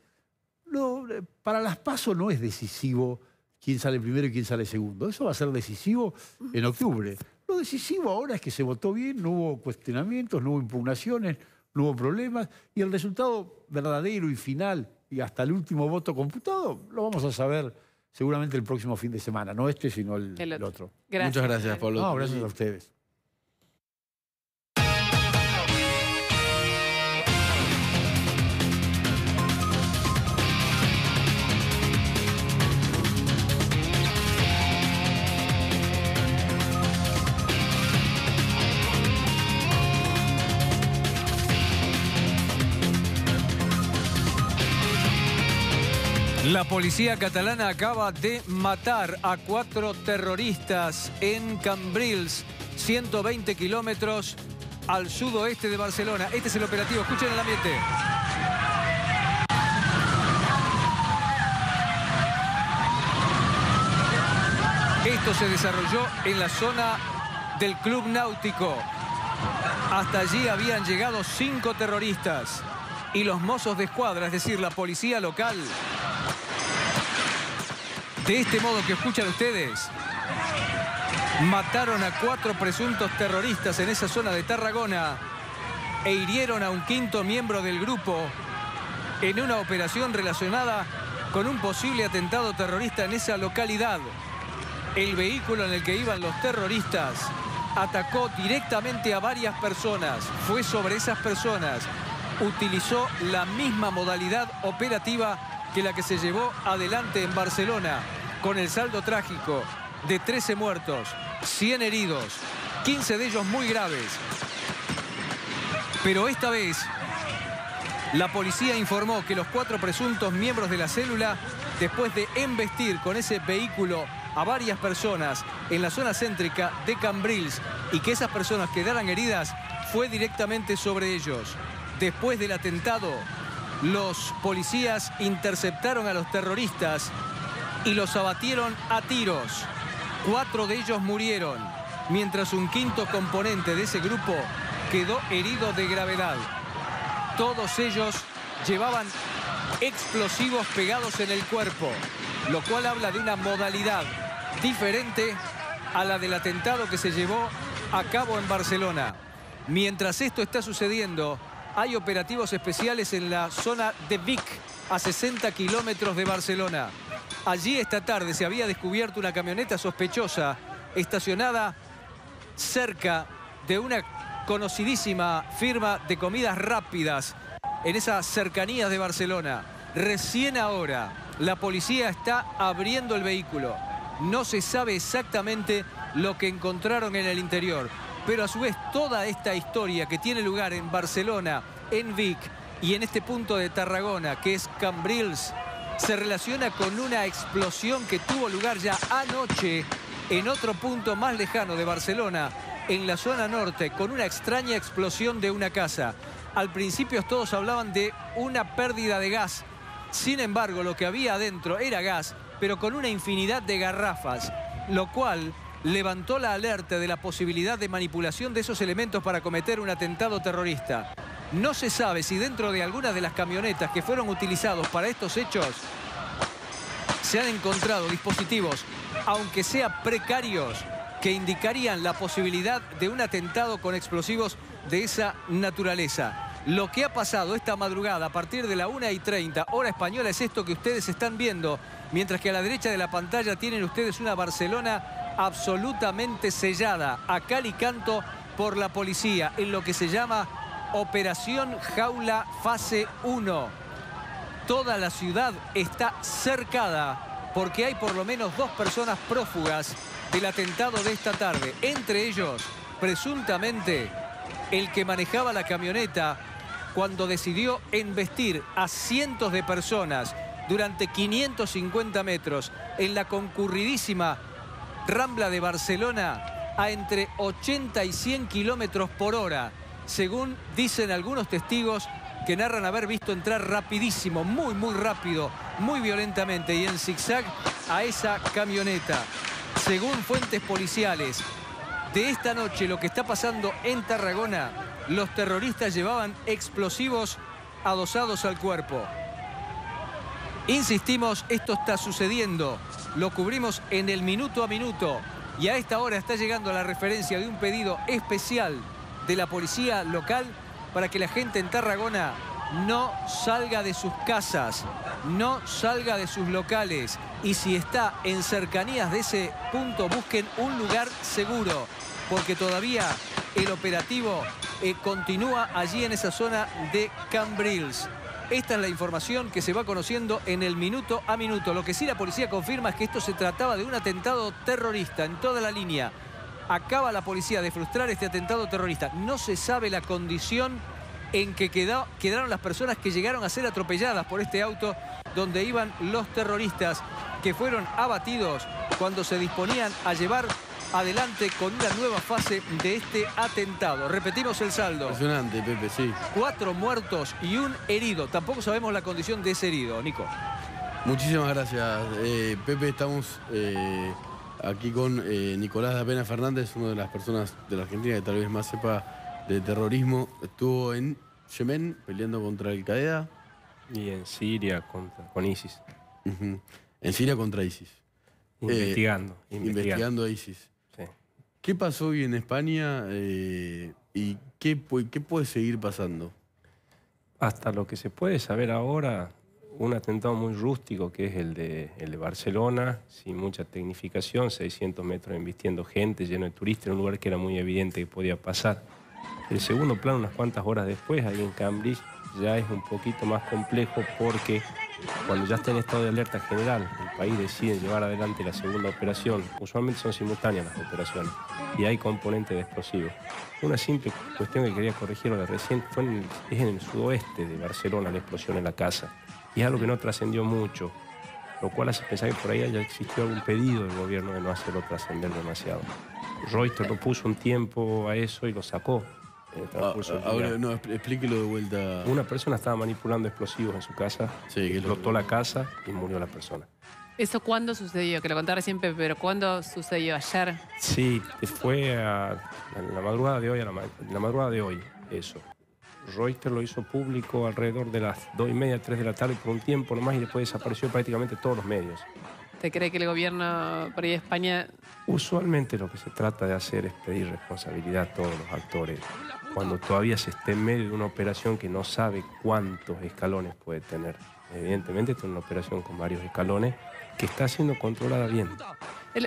No, para las PASO no es decisivo quién sale primero y quién sale segundo. Eso va a ser decisivo en octubre. Lo decisivo ahora es que se votó bien, no hubo cuestionamientos, no hubo impugnaciones, no hubo problemas, y el resultado verdadero y final, y hasta el último voto computado, lo vamos a saber seguramente el próximo fin de semana. No este, sino el otro. Gracias. Muchas gracias, Pablo. No, gracias a ustedes. La policía catalana acaba de matar a 4 terroristas en Cambrils, 120 kilómetros al sudoeste de Barcelona. Este es el operativo. Escuchen el ambiente. Esto se desarrolló en la zona del Club Náutico. Hasta allí habían llegado 5 terroristas. Y los mozos de escuadra, es decir, la policía local, de este modo que escuchan ustedes, mataron a 4 presuntos terroristas en esa zona de Tarragona e hirieron a un 5º miembro del grupo en una operación relacionada con un posible atentado terrorista en esa localidad. El vehículo en el que iban los terroristas atacó directamente a varias personas, fue sobre esas personas, utilizó la misma modalidad operativa que la que se llevó adelante en Barcelona, con el saldo trágico de 13 muertos, 100 heridos, 15 de ellos muy graves. Pero esta vez, la policía informó que los 4 presuntos miembros de la célula, después de embestir con ese vehículo a varias personas en la zona céntrica de Cambrils y que esas personas quedaran heridas, fue directamente sobre ellos. Después del atentado, los policías interceptaron a los terroristas y los abatieron a tiros. 4 de ellos murieron, mientras un 5º componente de ese grupo quedó herido de gravedad. Todos ellos llevaban explosivos pegados en el cuerpo, lo cual habla de una modalidad diferente a la del atentado que se llevó a cabo en Barcelona. Mientras esto está sucediendo, hay operativos especiales en la zona de Vic, a 60 kilómetros de Barcelona. Allí esta tarde se había descubierto una camioneta sospechosa estacionada cerca de una conocidísima firma de comidas rápidas en esas cercanías de Barcelona. Recién ahora la policía está abriendo el vehículo. No se sabe exactamente lo que encontraron en el interior, pero a su vez toda esta historia que tiene lugar en Barcelona, en Vic y en este punto de Tarragona, que es Cambrils, se relaciona con una explosión que tuvo lugar ya anoche en otro punto más lejano de Barcelona, en la zona norte, con una extraña explosión de una casa. Al principio todos hablaban de una pérdida de gas. Sin embargo, lo que había adentro era gas, pero con una infinidad de garrafas, lo cual levantó la alerta de la posibilidad de manipulación de esos elementos para cometer un atentado terrorista. No se sabe si dentro de algunas de las camionetas que fueron utilizados para estos hechos se han encontrado dispositivos, aunque sea precarios, que indicarían la posibilidad de un atentado con explosivos de esa naturaleza. Lo que ha pasado esta madrugada a partir de la 1:30 hora española es esto que ustedes están viendo, mientras que a la derecha de la pantalla tienen ustedes una Barcelona absolutamente sellada a cal y canto por la policía en lo que se llama Operación Jaula Fase 1. Toda la ciudad está cercada porque hay por lo menos 2 personas prófugas del atentado de esta tarde. Entre ellos, presuntamente, el que manejaba la camioneta cuando decidió embestir a cientos de personas durante 550 metros en la concurridísima Rambla de Barcelona a entre 80 y 100 kilómetros por hora, según dicen algunos testigos que narran haber visto entrar rapidísimo, muy rápido, muy violentamente y en zigzag a esa camioneta. Según fuentes policiales, de esta noche lo que está pasando en Tarragona, los terroristas llevaban explosivos adosados al cuerpo. Insistimos, esto está sucediendo, lo cubrimos en el minuto a minuto y a esta hora está llegando la referencia de un pedido especial de la policía local para que la gente en Tarragona no salga de sus casas, no salga de sus locales y si está en cercanías de ese punto busquen un lugar seguro porque todavía el operativo continúa allí en esa zona de Cambrils. Esta es la información que se va conociendo en el minuto a minuto. Lo que sí la policía confirma es que esto se trataba de un atentado terrorista en toda la línea. Acaba la policía de frustrar este atentado terrorista. No se sabe la condición en que quedaron las personas que llegaron a ser atropelladas por este auto donde iban los terroristas que fueron abatidos cuando se disponían a llevar adelante con una nueva fase de este atentado. Repetimos el saldo. Impresionante, Pepe, sí. 4 muertos y 1 herido. Tampoco sabemos la condición de ese herido, Nico. Muchísimas gracias, Pepe. Estamos aquí con Nicolás da Pena Fernández, una de las personas de la Argentina que tal vez más sepa de terrorismo. Estuvo en Yemen peleando contra Al Qaeda. Y en Siria con ISIS. En Siria contra ISIS. Investigando a ISIS. Sí. ¿Qué pasó hoy en España y qué puede seguir pasando? Hasta lo que se puede saber ahora, un atentado muy rústico que es el de Barcelona, sin mucha tecnificación, 600 metros embistiendo gente, lleno de turistas, en un lugar que era muy evidente que podía pasar. El segundo plano, unas cuantas horas después, ahí en Cambrils, ya es un poquito más complejo porque cuando ya está en estado de alerta general, el país decide llevar adelante la segunda operación. Usualmente son simultáneas las operaciones y hay componentes de explosivos. Una simple cuestión que quería corregir de recién es en el sudoeste de Barcelona la explosión en la casa. Y es algo que no trascendió mucho, lo cual hace pensar que por ahí haya existido algún pedido del gobierno de no hacerlo trascender demasiado. Reuters lo puso un tiempo a eso y lo sacó. Ahora, no, explíquelo de vuelta. Una persona estaba manipulando explosivos en su casa, explotó la casa y murió la persona. ¿Eso cuándo sucedió? Que lo contaba recién Pepe, pero ¿cuándo sucedió? ¿Ayer? Sí, fue en la madrugada de hoy, eso. Reuters lo hizo público alrededor de las 2:30, 3 de la tarde por un tiempo nomás y después desapareció prácticamente todos los medios. ¿Te cree que el gobierno por ahí de España...? Usualmente lo que se trata de hacer es pedir responsabilidad a todos los actores cuando todavía se esté en medio de una operación que no sabe cuántos escalones puede tener. Evidentemente esta es una operación con varios escalones que está siendo controlada bien.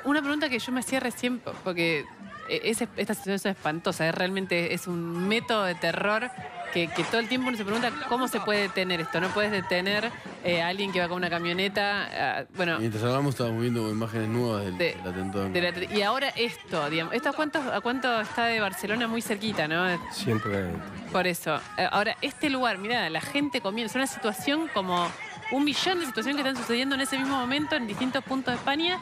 Una pregunta que yo me hacía recién, porque esta situación es espantosa, realmente es un método de terror que todo el tiempo uno se pregunta cómo se puede detener esto. No puedes detener a alguien que va con una camioneta. Bueno, mientras hablamos estábamos viendo imágenes nuevas del atentado. Y ahora esto, digamos. ¿Esto a cuánto está de Barcelona? Muy cerquita, ¿no? 120. Por eso. Ahora, este lugar, mirá, la gente comiendo. Es una situación como 1 millón de situaciones que están sucediendo en ese mismo momento en distintos puntos de España.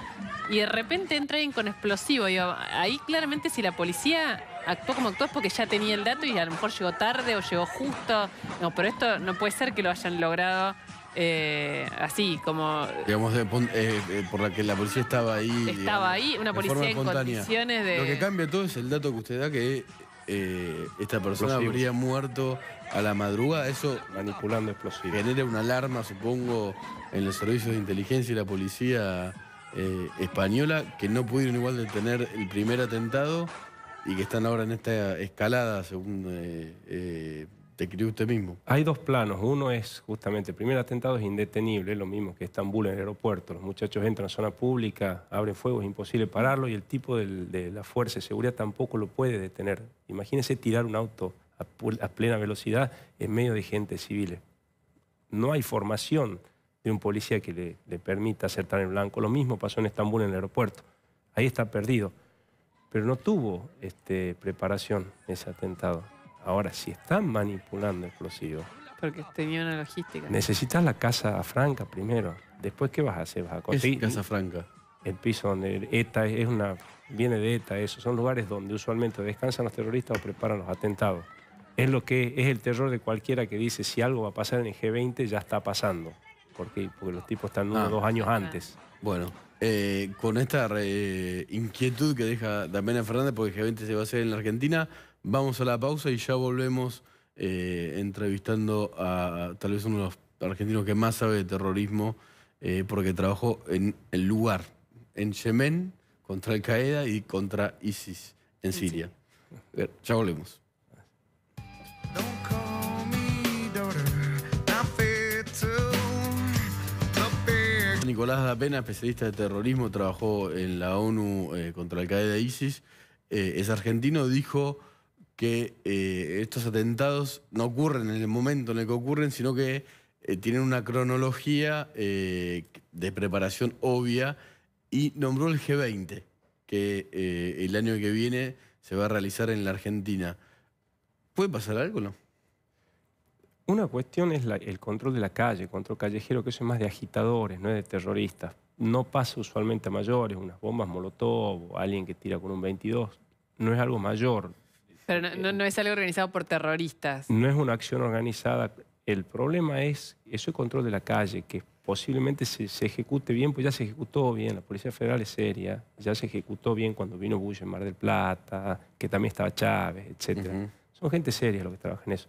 Y de repente entra alguien con explosivo. Digo, ahí claramente si la policía actuó como actuó es porque ya tenía el dato y a lo mejor llegó tarde o llegó justo. No, pero esto no puede ser que lo hayan logrado así, como... Digamos, por la que la policía estaba ahí. Estaba ahí, una policía en condiciones de... Lo que cambia todo es el dato que usted da, que esta persona habría muerto a la madrugada. Eso manipulando explosivos. Genera una alarma, supongo, en los servicios de inteligencia y la policía española, que no pudieron igual detener el primer atentado y que están ahora en esta escalada, según te cree usted mismo. Hay dos planos. Uno es justamente, el primer atentado es indetenible, es lo mismo que Estambul en el aeropuerto. Los muchachos entran a zona pública, abren fuego, es imposible pararlo y el tipo de la fuerza de seguridad tampoco lo puede detener. Imagínese tirar un auto a plena velocidad en medio de gente civil. No hay formación de un policía que le permita acertar en blanco. Lo mismo pasó en Estambul en el aeropuerto. Ahí está perdido. Pero no tuvo preparación ese atentado. Ahora, si están manipulando explosivos... Porque tenía una logística. Necesitas la Casa Franca primero. Después, ¿qué vas a hacer? ¿Vas a conseguir? ¿Qué es Casa Franca? El piso donde ETA viene de ETA, eso. Son lugares donde usualmente descansan los terroristas o preparan los atentados. Es lo que es el terror de cualquiera que dice si algo va a pasar en el G20, ya está pasando. Porque los tipos están 1 o 2 años antes. Bueno, con esta inquietud que deja Damiana Fernández, porque el G20 se va a hacer en la Argentina, vamos a la pausa y ya volvemos entrevistando a tal vez uno de los argentinos que más sabe de terrorismo, porque trabajó en el lugar, en Yemen, contra Al Qaeda y contra ISIS en Siria. Ya volvemos. Nicolás Da Pena, especialista de terrorismo, trabajó en la ONU contra Al Qaeda e ISIS. Es argentino, dijo que estos atentados no ocurren en el momento en el que ocurren, sino que tienen una cronología de preparación obvia y nombró el G20, que el año que viene se va a realizar en la Argentina. ¿Puede pasar algo o no? Una cuestión es el control de la calle, el control callejero, que eso es más de agitadores, no es de terroristas. No pasa usualmente a mayores, unas bombas molotov o alguien que tira con un 22. No es algo mayor. Pero no es algo organizado por terroristas. No es una acción organizada. El problema es ese control de la calle, que posiblemente se ejecute bien, pues ya se ejecutó bien. La Policía Federal es seria, ya se ejecutó bien cuando vino Bush en Mar del Plata, que también estaba Chávez, etc. Son gente seria los que trabajan en eso.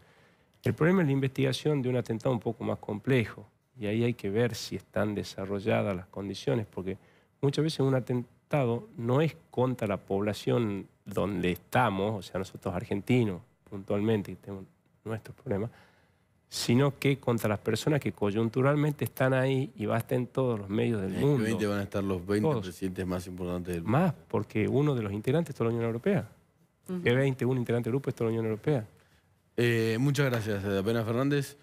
El problema es la investigación de un atentado un poco más complejo y ahí hay que ver si están desarrolladas las condiciones, porque muchas veces un atentado no es contra la población donde estamos, o sea, nosotros argentinos puntualmente, que tenemos nuestros problemas, sino que contra las personas que coyunturalmente están ahí y basta en todos los medios del mundo. En el G20 van a estar los 20 presidentes más importantes del mundo. Más, porque uno de los integrantes es toda la Unión Europea. G20, un integrante del grupo es toda la Unión Europea. Muchas gracias, Da Pena Fernández.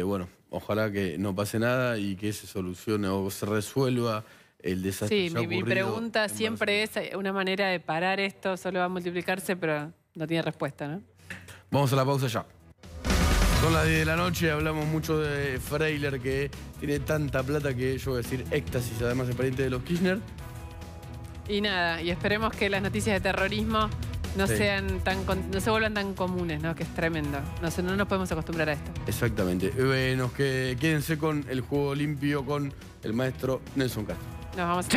Bueno, ojalá que no pase nada y que se solucione o se resuelva el desastre. Sí, mi pregunta siempre es una manera de parar esto, solo va a multiplicarse, pero no tiene respuesta, ¿no? Vamos a la pausa ya. Son las 10 de la noche, hablamos mucho de Freiler, que tiene tanta plata que yo voy a decir éxtasis, además es pariente de los Kirchner. Y nada, y esperemos que las noticias de terrorismo no se vuelvan tan comunes, ¿no? Que es tremendo. No nos podemos acostumbrar a esto. Exactamente. Quédense con el juego limpio con el maestro Nelson Castro. Nos vamos a